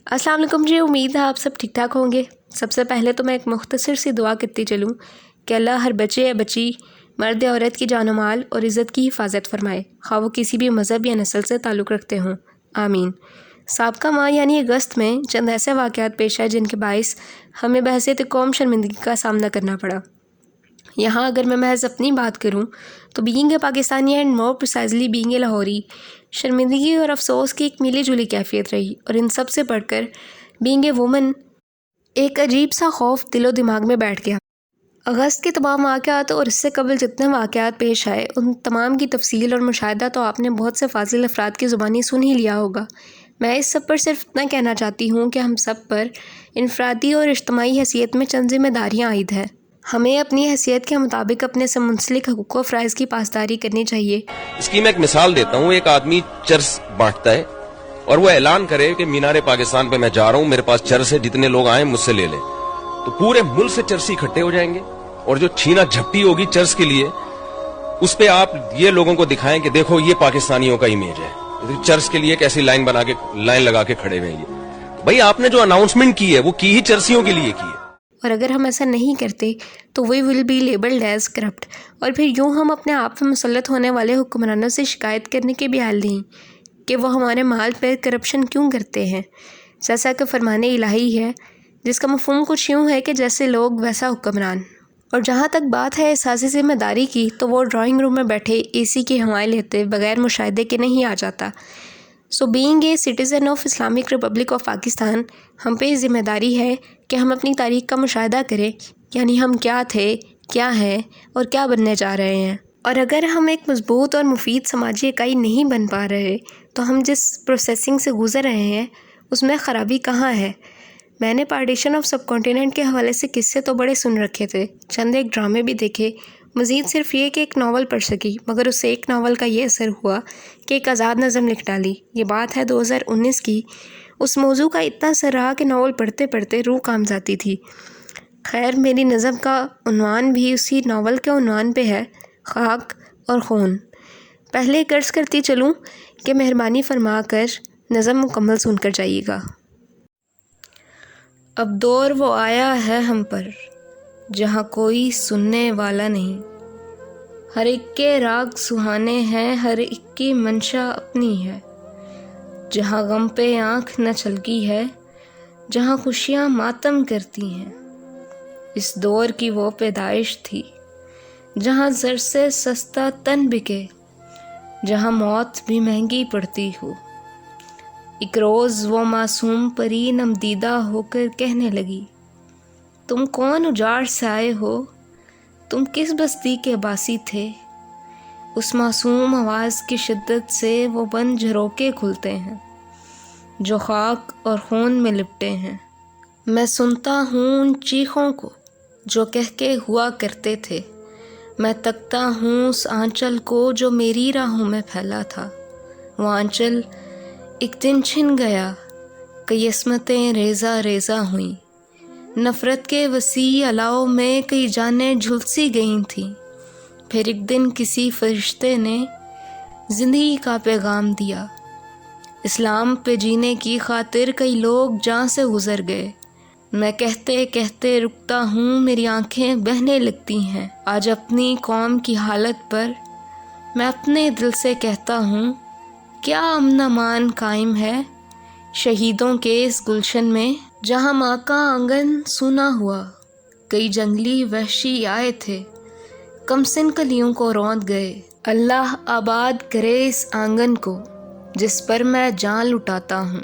अस्सलाम वालेकुम जी, उम्मीद है आप सब ठीक ठाक होंगे। सबसे पहले तो मैं एक मुख्तसर सी दुआ करती चलूँ कि अल्लाह हर बच्चे या बच्ची, मर्द या औरत की जान और माल और इज़्ज़त की हिफाजत फरमाए, खा वो किसी भी मज़हब या नस्ल से ताल्लुक़ रखते हों, आमीन। साबका माह यानी अगस्त में चंद ऐसे वाक़यात पेश आए जिनके बाइस हमें बहसीत कौम शर्मिंदगी का सामना करना पड़ा। यहाँ अगर मैं महज अपनी बात करूँ तो being a Pakistani and more precisely being a Lahori, शर्मिंदगी और अफसोस की एक मिली जुली कैफियत रही, और इन सब से बढ़कर बीइंग ए वुमन एक अजीब सा खौफ दिलो दिमाग में बैठ गया। अगस्त के तमाम वाक़यात और इससे कबल जितने वाक़यात पेश आए उन तमाम की तफसील और मुशाहिदा तो आपने बहुत से फाजिल अफराद की ज़ुबानी सुन ही लिया होगा। मैं इस सब पर सिर्फ इतना कहना चाहती हूँ कि हम सब पर इनफरादी और इज्तमाही हैसियत में चंद ज़िम्मेदारियाँ आयद हैं। हमें अपनी हैसियत के मुताबिक अपने से मुंसलिक हकूक़ व फ़राइज़ की पासदारी करनी चाहिए। इसकी मैं एक मिसाल देता हूँ। एक आदमी चर्स बांटता है और वो ऐलान करे कि मीनारे पाकिस्तान पे मैं जा रहा हूँ, मेरे पास चर्स है, जितने लोग आए मुझसे ले लें। तो पूरे मुल्क से चर्सी इकट्ठे हो जाएंगे और जो छीना झपटी होगी चर्च के लिए, उस पे आप ये लोगों को दिखाएं कि देखो ये पाकिस्तानियों का इमेज है। चर्च के लिए कैसी लाइन लगा के खड़े हुए हैं। भाई आपने जो अनाउंसमेंट की है वो की ही चर्सियों के लिए की है। और अगर हम ऐसा नहीं करते तो we will be labelled as corrupt, और फिर यूँ हम अपने आप पर मुसल्लत होने वाले हुक्मरानों से शिकायत करने के भी हाल नहीं कि वो हमारे माल पर करप्शन क्यों करते हैं। जैसा कि फरमाने इलाही है, जिसका मफ़हूम कुछ यूँ है कि जैसे लोग वैसा हुक्मरान। और जहाँ तक बात है एहसास ज़िम्मेदारी की, तो वो ड्राइंग रूम में बैठे एसी की हवाएं लेते बगैर मुशाहिदे के नहीं आ जाता। So being a citizen of Islamic Republic of Pakistan, हम पे ज़िम्मेदारी है कि हम अपनी तारीख़ का मुशाहिदा करें, यानी हम क्या थे, क्या हैं और क्या बनने जा रहे हैं। और अगर हम एक मजबूत और मुफीद समाजी इकाई नहीं बन पा रहे तो हम जिस प्रोसेसिंग से गुज़र रहे हैं उसमें ख़राबी कहाँ है। मैंने पार्टीशन ऑफ सब कॉन्टिनेंट के हवाले से किस्से तो बड़े सुन रखे थे, चंद एक ड्रामे भी देखे, मज़ीद सिर्फ ये कि एक नावल पढ़ सकी, मगर उससे एक नावल का ये असर हुआ कि एक आज़ाद नज़म लिख डाली। ये बात है 2019 की। उस मौजू का इतना असर रहा कि नावल पढ़ते पढ़ते रूह काम जाती थी। खैर, मेरी नज़म का उन्वान भी उसी नावल के उन्वान पे है, खाक और खून। पहले कर्ज करती चलूँ कि मेहरबानी फरमा कर नज़म मुकम्मल सुनकर जाइएगा। अब दौर वो आया है हम पर जहाँ कोई सुनने वाला नहीं, हर एक के राग सुहाने हैं, हर एक की मंशा अपनी है। जहाँ गम पे आँख न छलकी है, जहाँ खुशियाँ मातम करती हैं, इस दौर की वो पैदाइश थी जहाँ ज़र से सस्ता तन बिके, जहाँ मौत भी महंगी पड़ती हो। एक रोज़ वो मासूम परी नमदीदा होकर कहने लगी, तुम कौन उजाड़ से आए हो, तुम किस बस्ती के बासी थे। उस मासूम आवाज़ की शिद्दत से वो बंद झरोके खुलते हैं जो खाक और खून में लिपटे हैं। मैं सुनता हूँ उन चीखों को जो कह के हुआ करते थे, मैं तकता हूँ उस आंचल को जो मेरी राहों में फैला था। वो आंचल एक दिन छिन गया, कई अस्मतें रेज़ा रेज़ा हुईं, नफ़रत के वसी अलाव में कई जानें झुलसी गई थीं। फिर एक दिन किसी फरिश्ते ने ज़िंदगी का पैगाम दिया, इस्लाम पे जीने की खातिर कई लोग जान से गुज़र गए। मैं कहते कहते रुकता हूँ, मेरी आंखें बहने लगती हैं। आज अपनी कौम की हालत पर मैं अपने दिल से कहता हूँ, क्या अमन अमान कायम है शहीदों के इस गुलशन में, जहाँ माँ का आंगन सूना हुआ। कई जंगली वहशी आए थे, कमसिन कलियों को रौंद गए। अल्लाह आबाद करे इस आंगन को जिस पर मैं जान लुटाता हूँ।